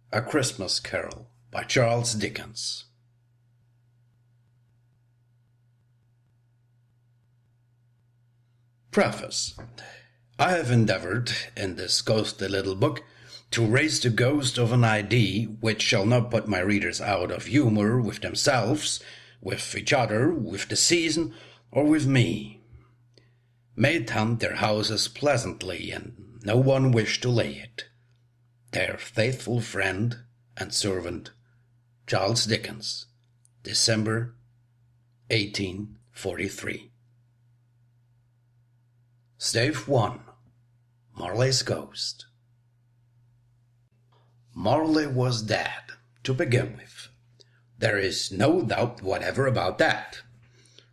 A Christmas Carol by Charles Dickens. Preface. I have endeavored, in this ghostly little book, to raise the ghost of an idea which shall not put my readers out of humour with themselves, with each other, with the season, or with me. May it hunt their houses pleasantly, and no one wish to lay it. Their faithful friend and servant, Charles Dickens, December 1843. Stave 1. Marley's Ghost. Marley was dead, to begin with. There is no doubt whatever about that.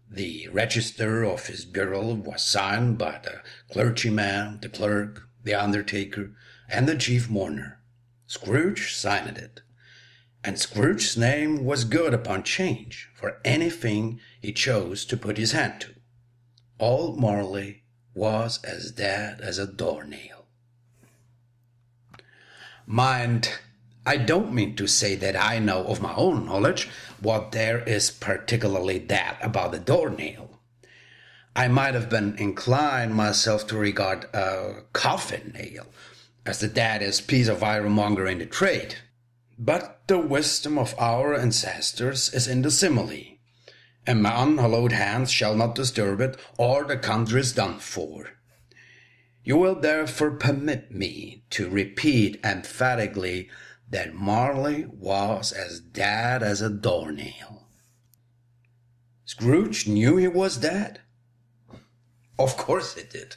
The register of his burial was signed by the clergyman, the clerk, the undertaker, and the chief mourner. Scrooge signed it, and Scrooge's name was good upon change for anything he chose to put his hand to. Old Marley was as dead as a doornail. Mind, I don't mean to say that I know of my own knowledge what there is particularly dead about a doornail. I might have been inclined myself to regard a coffin nail as the deadest piece of ironmonger in the trade. But the wisdom of our ancestors is in the simile. A man hallowed hands shall not disturb it, or the country is done for. You will therefore permit me to repeat emphatically that Marley was as dead as a doornail. Scrooge knew he was dead? Of course he did.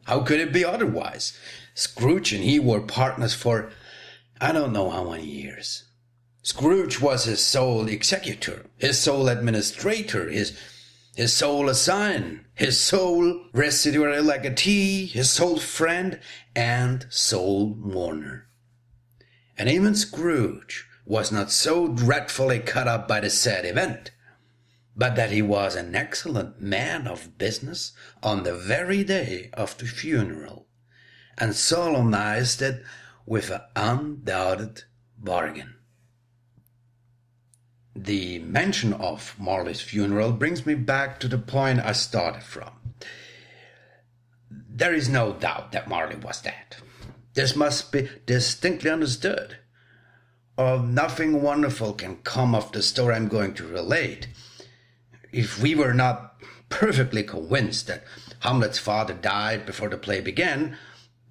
How could it be otherwise? Scrooge and he were partners for I don't know how many years. Scrooge was his sole executor, his sole administrator, his sole assign, his sole residuary legatee, his sole friend, and sole mourner. And even Scrooge was not so dreadfully cut up by the said event, but that he was an excellent man of business on the very day of the funeral, and solemnized it with an undoubted bargain. The mention of Marley's funeral brings me back to the point I started from. There is no doubt that Marley was dead. This must be distinctly understood. Nothing wonderful can come of the story I'm going to relate. If we were not perfectly convinced that Hamlet's father died before the play began,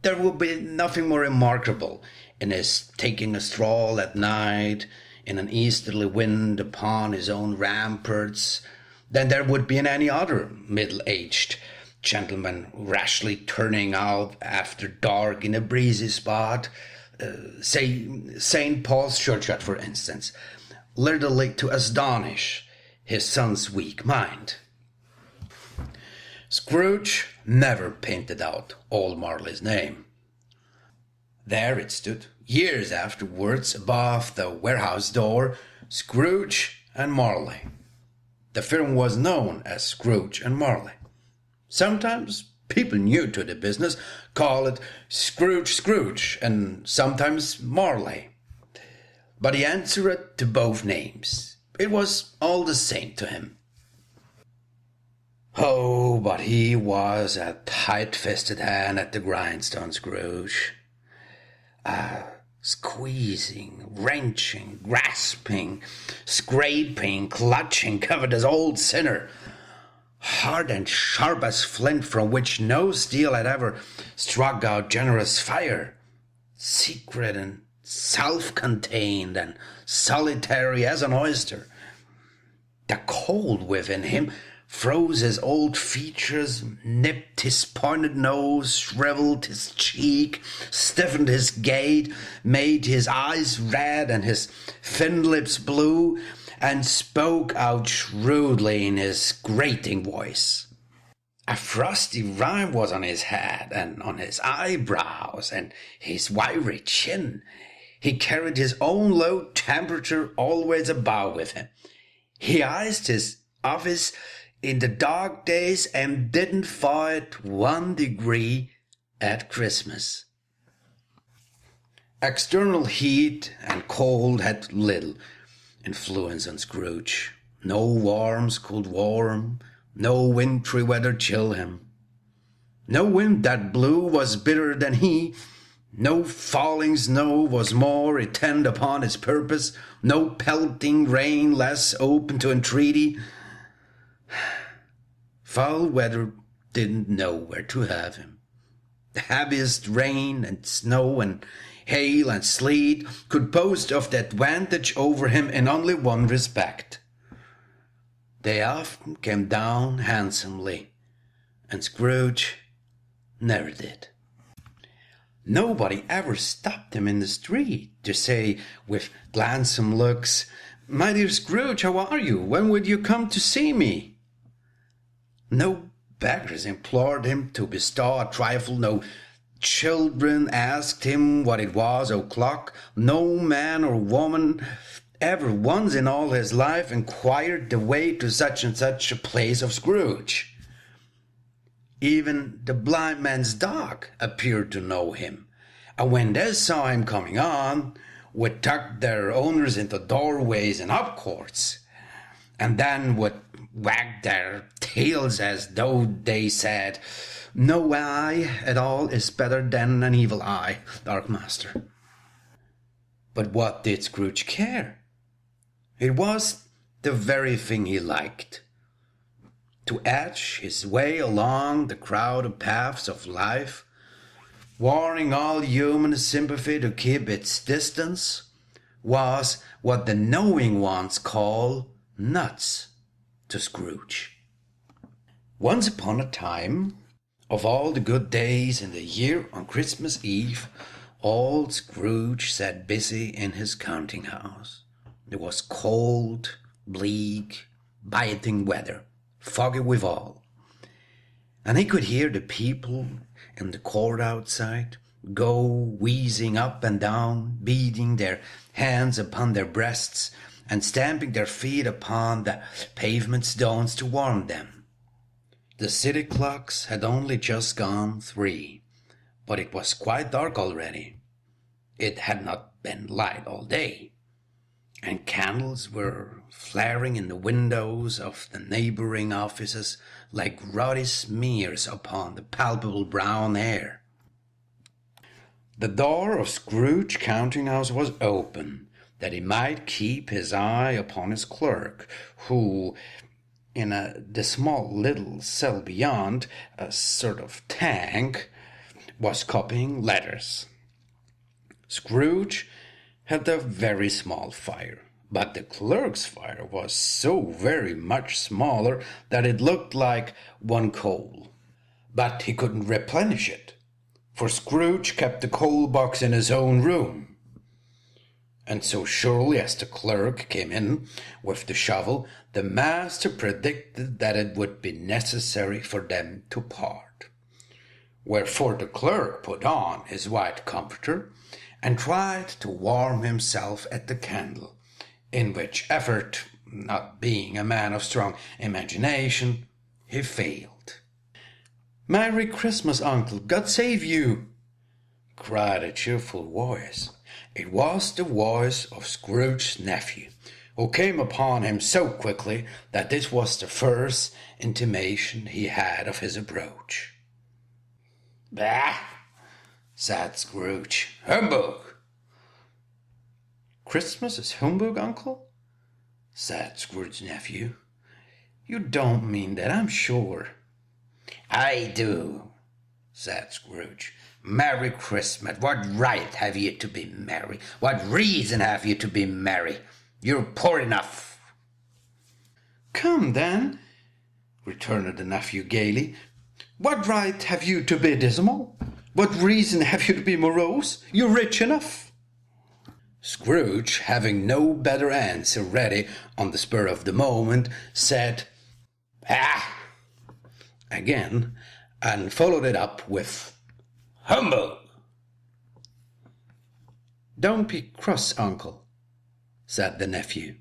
there would be nothing more remarkable in his taking a stroll at night in an easterly wind upon his own ramparts than there would be in any other middle-aged gentleman rashly turning out after dark in a breezy spot, say St. Paul's churchyard, for instance, literally to astonish his son's weak mind. Scrooge never painted out old Marley's name. There it stood, years afterwards, above the warehouse door, Scrooge and Marley. The firm was known as Scrooge and Marley. Sometimes people new to the business call it Scrooge, and sometimes Marley. But he answered to both names. It was all the same to him. Oh, but he was a tight-fisted hand at the grindstone, Scrooge. Squeezing, wrenching, grasping, scraping, clutching, covetous old sinner, hard and sharp as flint, from which no steel had ever struck out generous fire, secret and self-contained and solitary as an oyster. The cold within him froze his old features, nipped his pointed nose, shriveled his cheek, stiffened his gait, made his eyes red and his thin lips blue, and spoke out shrewdly in his grating voice. A frosty rime was on his head and on his eyebrows and his wiry chin. He carried his own low temperature always about with him. He iced his office in the dark days and didn't fight 1 degree at Christmas. External heat and cold had little influence on Scrooge. No warms could warm, no wintry weather chill him. No wind that blew was bitterer than he, no falling snow was more intent upon his purpose, no pelting rain less open to entreaty. Foul weather didn't know where to have him. The heaviest rain and snow and hail and sleet could boast of the advantage over him in only one respect. They often came down handsomely, and Scrooge never did. Nobody ever stopped him in the street to say with gladsome looks, "My dear Scrooge, how are you? When would you come to see me?" No beggars implored him to bestow a trifle, no children asked him what it was o'clock, no man or woman ever once in all his life inquired the way to such and such a place of Scrooge. Even the blind man's dog appeared to know him, and when they saw him coming on, would tuck their owners into doorways and up courts, and then would wag their tails as though they said, "No eye at all is better than an evil eye, dark master." But what did Scrooge care? It was the very thing he liked. To edge his way along the crowded paths of life, warning all human sympathy to keep its distance, was what the knowing ones call nuts to Scrooge. Once upon a time, of all the good days in the year on Christmas Eve, old Scrooge sat busy in his counting house. It was cold, bleak, biting weather, foggy withal, and he could hear the people in the court outside go wheezing up and down, beating their hands upon their breasts and stamping their feet upon the pavement stones to warm them. The city clocks had only just gone 3, but it was quite dark already. It had not been light all day, and candles were flaring in the windows of the neighboring offices like ruddy smears upon the palpable brown air. The door of Scrooge's counting-house was open, that he might keep his eye upon his clerk, who, in the small little cell beyond, a sort of tank, was copying letters. Scrooge had a very small fire, but the clerk's fire was so very much smaller that it looked like one coal. But he couldn't replenish it, for Scrooge kept the coal box in his own room. And so surely as the clerk came in with the shovel, the master predicted that it would be necessary for them to part. Wherefore the clerk put on his white comforter and tried to warm himself at the candle, in which effort, not being a man of strong imagination, he failed. "Merry Christmas, uncle! God save you!" cried a cheerful voice. It was the voice of Scrooge's nephew, who came upon him so quickly that this was the first intimation he had of his approach. "Bah!" said Scrooge. "Humbug!" "Christmas is humbug, uncle?" said Scrooge's nephew. "You don't mean that, I'm sure." "I do," said Scrooge. "Merry Christmas! What right have you to be merry? What reason have you to be merry? You're poor enough." "Come, then," returned the nephew gaily. "What right have you to be dismal? What reason have you to be morose? You're rich enough." Scrooge, having no better answer ready on the spur of the moment, said, "Ah!" again, and followed it up with, "Humbug!" "Don't be cross, uncle," said the nephew.